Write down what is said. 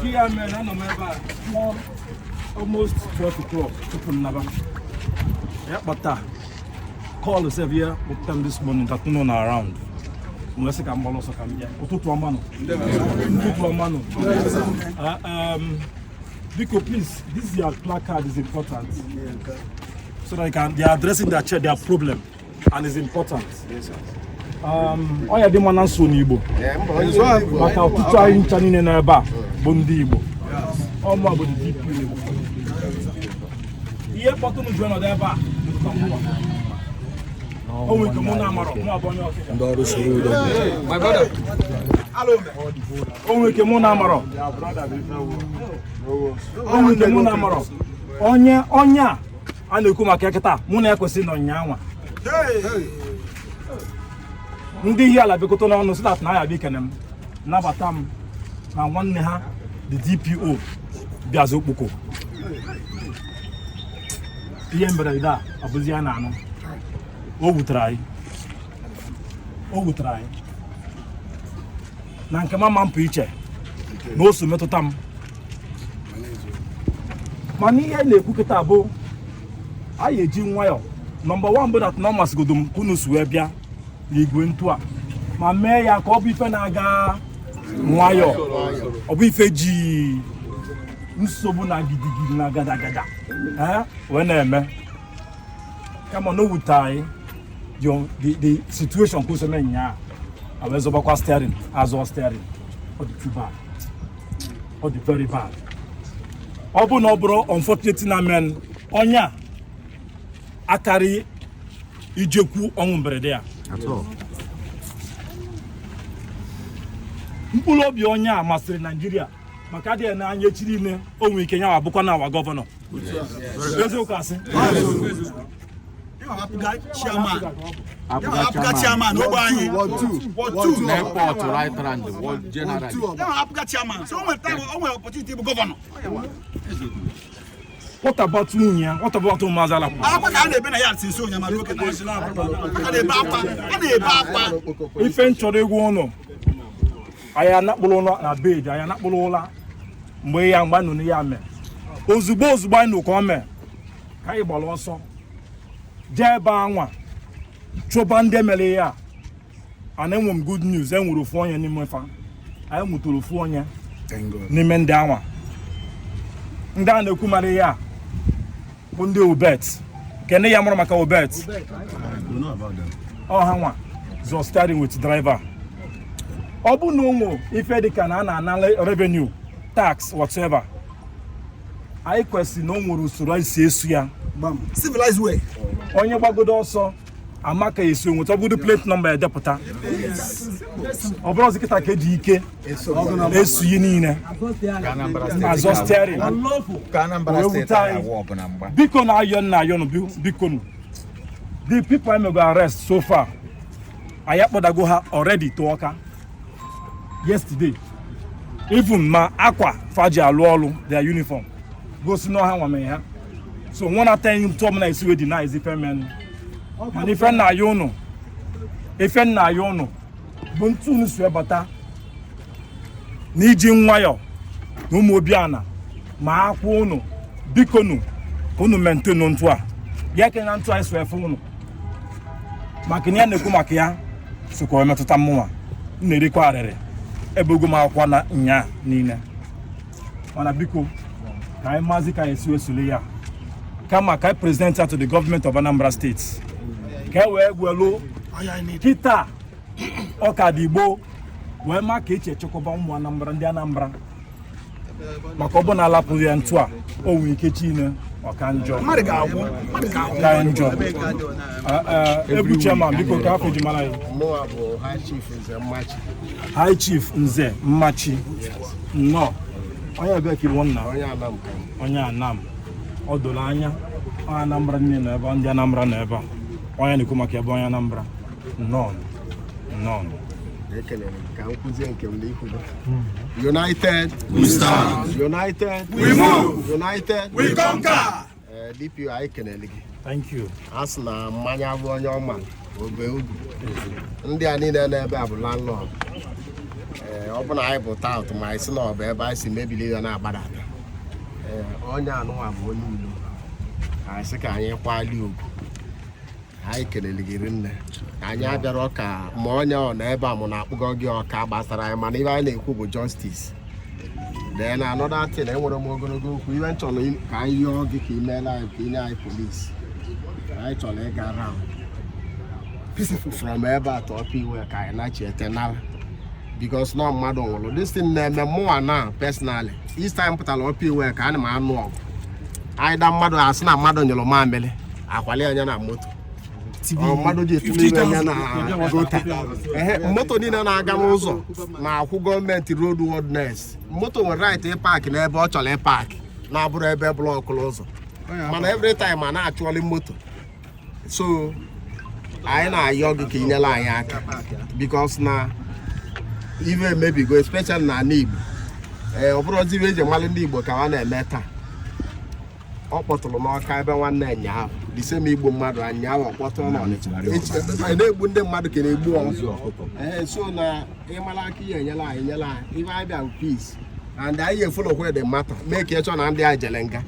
Here, man, I remember almost 12 o'clock. People never. Yeah, but call yourself here with them this morning that no one around. Unless I can also come here. Biko, please, this your placard is important. So that they are addressing their problem and it's important. Yes, sir. Oh yeah, the man and son Igbo. But I'll try in Chanine Neba, Bondi Igbo. Oh, my body deep Igbo. Here, Potom is one of their back. Oh, we come on, my brother. Oh, we come on, Amaro. Oh, we come on, Amaro. Onya, and you come a cacata, Munacosin on Yawa. Ndị ihe ala bekoto n'ọnụ so that na ya be kenem nabata m na nwanne ha the DPO bịazi okpoko ihe mberede a abụzi ya na anụ o wutere anyị na nke mama mpụ iche na o so metụta m mana ihe na-ekwu kịta bụ anyị eji nwayọ number 1 bụ that na ọ masịgodo m kunu si wee bịa igwe ntu a ma mee ya ka ọ bụ ife na-aga nwayọ ọ bụ ife ji nsogbu na gidigidi na gada wee na-eme kama na owute anyị the situation kwụsị me nya a wee zọbakwa steering azọ steering ọ dị too bad ọ dị very bad ọ bụ na ọ bụrụ unfortunate na men ọnya akarị ijekwu ọnwụ mberede ya mkpụrụ obi onye a masịrị Nigeria maka adịghị n'anya echi niile o nwere ike ya abụkwa na awa gọvanọ eziokwu asị chairman ogbe anyị airport right hand world general chairman so o nwere opportunity bụ gọvanọ. What about you? What about Mazala? If any one, I am not below a bed, I am not below my young man on the yame. Ozubos by no comment. Kaibal also. Jabangwa Chobande Melea. And then good news, then we'll phone any more fun. I am to phone ya. Nimendawa. Ndana Kumaria. Bunde Ubet. Can they yammer maka Ubet? I don't know about them. Oh, Hanwa. So starting with driver. Obu no more if they can revenue, tax, whatever. I question no more usura isi civilized way. Onye bagodo also amaka isi with obu the plate number deputa. Obro zikita keji ike. Esu yinine. Azo steering. Anambra state walk number. Biko na ayon biko. The people I go arrest so far. Ayapoda go already to Oka. Yesterday. Even ma aqua faji alu their uniform. Go see no how ha. So one at time to me is we deny is if men. And if na yono. If na yono. Buntu nsu bata. N'iji nwayo. N'umu obiana. Ma akwa unu. Biko nu. Unu maintain ntu a. Ya ke na ntu a so efu unu. Makini ya neku makia. So ko emetuta mwa. Nnerikwa arere. Ebogo ma akwa na nya niile. Mana biko kai mazi kai esiwe sule ya. Kama kai present to the government of Anambra State. Kai we gwelo kita Okadigbo we ma ka eche chekoba ụmụ Anambra ndị Anambra. Maka ọbụ na alapụ ya ntu a o nwe ike chine ọka njọ. Ka njọ. Ebu chairman biko ka afọ jimara ya. High Chief Nze Mmachi. No. Onye ebe ka iwu nna. Onye Anam. O doro anya. Onye Anambra nne na ebe ndị Anambra na ebe. Onye na-ekwu maka ebe onye Anambra. None. United we stand. United we move. United we conquer. DPO I kenele. Thank you. Asna mmanya bụ onye ọma obe udu. Ndị a niile na-ebe a bụ landlord. ọbụna anyị bụ taụtụ ma anyị si na ọ bụ ebe anyị si mebili ya na-agbada onye anụnwa bụ onye ulo anyị sị ka anyị kwali ugwu anyị kelele gị nne anyị abịara ọka ma onye ọ na ebe a mụ na-akpụgo gị ọka gbasara anyị mana ibe anyị na-ekwu bụ justice then another thing enwere m ogologo okwu ibe nchọrọ ka anyị yọọ gị ka imeela anyị ka inye anyị polisi anyị chọrọ ịga round from ebe a tọọ iwe ka anyị nachiete nara because no mmadụ nwụrụ this thing na-eme mụnwa na personally each time pụtara ọpụ iwe ka ana m anụ ọgụ anyị da mmadụ asị na mmadụ nyụrụ mamịrị akwali anya na moto mmadụ ji etule anya na gota moto niile na-aga n'ụzọ na-akwụ gọọmenti road wordness moto nwere right ịpak n'ebe ọ chọrọ ịpak na-abụrụ ebe blọkụrụ ụzọ mana every time a na-achụọli moto so anyị na-ayọ gị ka inyere anyị aka because na ive emebigo especially na ala Igbo ọ bụrụzi ibe eji mmalụ ndị Igbo ka ha na-eme taa ọ kpọtụrụ n'ọka ebe nwanne nyaahụ disem igbo mmadụ anyaahụ ọ kpọtụrụ n'Ọnịcha na-egbu ndị mmadụ ka na-egbu ọnwụ so na ịmara aka ihe enyela anyị ibe anyị bịa peace and anyị efolokwe the matter mee ka ịchọ na ndị a jele nga